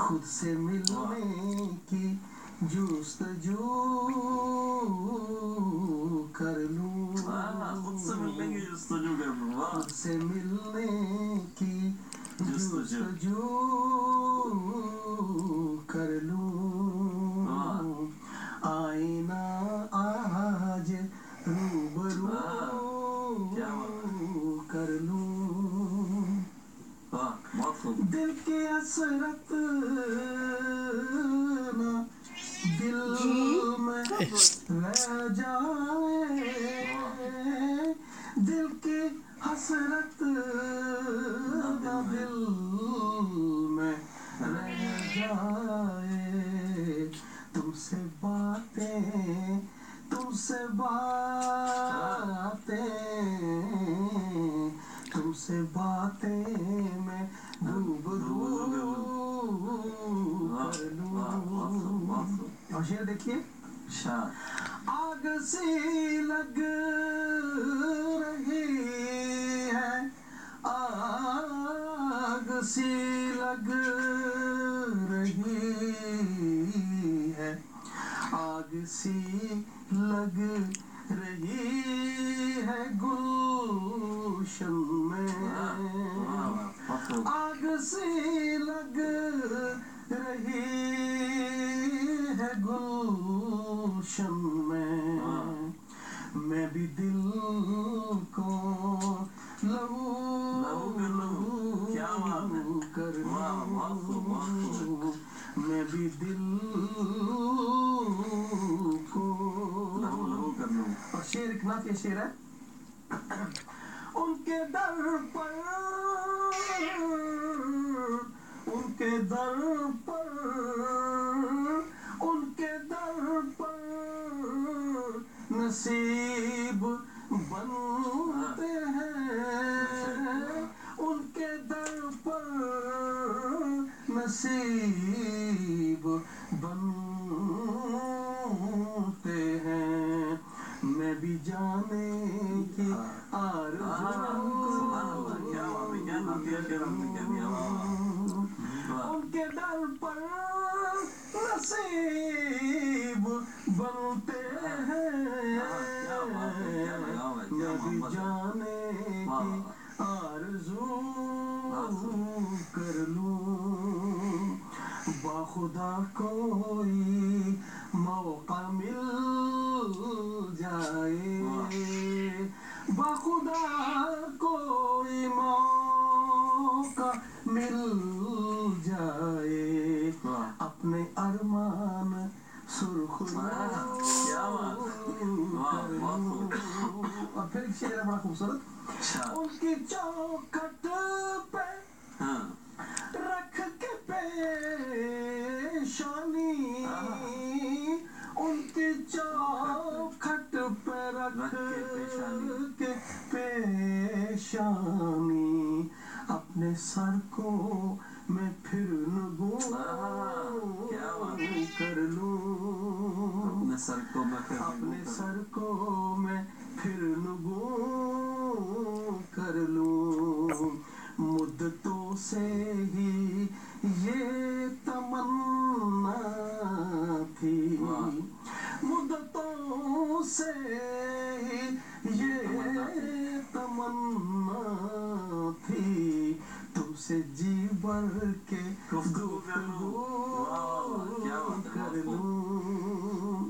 خود سے ملنے کی جستجو کر لوں، خود سے ملنے کی جستجو کر لوں، خود سے ملنے کی جستجو کر لوں، آئینہ آج روبرو کر لوں، دل کی حسرت نہ دل میں رہ جائے، دل کی حسرت نہ دل میں رہ جائے، تم سے باتیں تم سے باتیں میں روبرو کر لوں۔ اور شعر دیکھیے، آگ سی لگ رہی ہے، آگ سی لگ رہی ہے، آگ سی لگ رہی ہے گلشن میں، آگ سی لگ رہی ہے گلشن میں بھی دل کو لہو کر لوں، میں بھی دل کو لہو کر لوں۔ اور شعر ایک نعت یہ شعر ہے، ان کے در پر ان کے در پر ان کے در پر نصیب بنتے ہیں، ان کے در پر نصیب بنتے ہیں، میں بھی جانے کی ان کے در پر نصیب بنتے ہیں، میں بھی جانے کی آرزو کر لوں، باخدا کوئی موقع مل جائے، باخدا کوئی موقع مل جائے، اپنے ارمان سرخ اور پھر ایک شعر ہے بڑا خوبصورت، ان کی چوکھٹ پہ رکھ کے پیشانی، ان کی چوکھٹ پہ رکھ کے پیشانی، اپنے سر کو میں پھر نگوں کر لوں، اپنے سر کو میں پھر نگوں کر لوں، مدتوں سے ہی یہ تمنا تھی، مدتوں سے ہی یہ تمنا تھی، تم سے جی بھر کے گفتگو کر لوں۔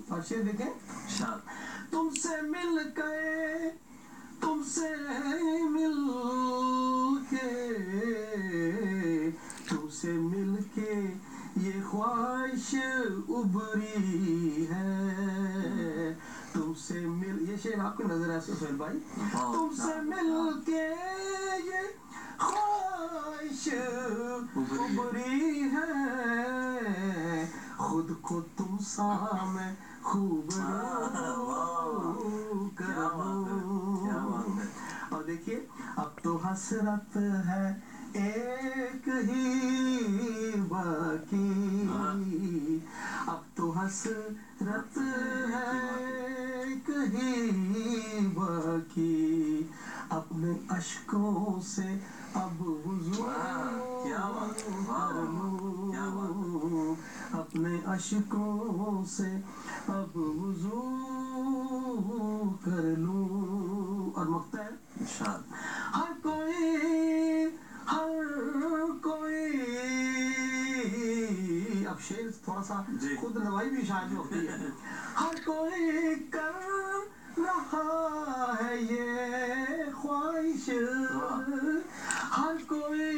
اور شعر دیکھیں، تم سے مل کے تم سے مل کے یہ خواہش ابری ہے، تم سے مل، یہ شعر آپ کو نظر ہے سہیل بھائی، تم سے مل کے یہ خواہش ابری ہے، خود کو تم سا میں خوب کر لوں۔ اور دیکھیے، اب تو حسرت ہے ایک ہی باقی، اب تو حسرت ہے ایک ہی باقی، اپنے اپنے اشکوں سے اب وضو کیا بات ہے، واہ، کر کیا بات لوں، اپنے اشکوں سے اب وضو کر لوں. اور مقطع ہے ارشاد. ہر کوئی اب شعر تھوڑا سا جی. خود نوائی بھی شاید ہوتی ہے. ہر کوئی کر رہا ہے یہ خواہش، ہر کوئی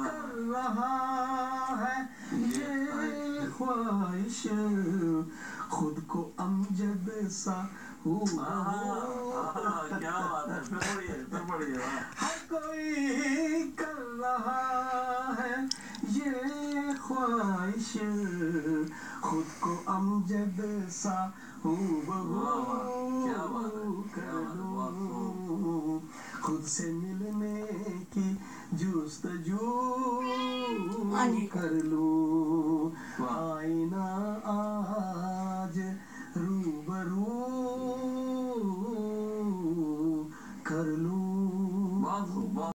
کر رہا ہے یہ خواہش، خود کو امجد سا کیا بات ہے، پھر پڑھیے، واہ. ہر کوئی کر رہا ہے یہ خواہش، خود کو امجد سا کیا بات ہے، کیا بات ہے، بہت خوب. خود سے ملنے کی جستجو کر لوں، آئینہ آج روبرو کر لوں. بہت خوب.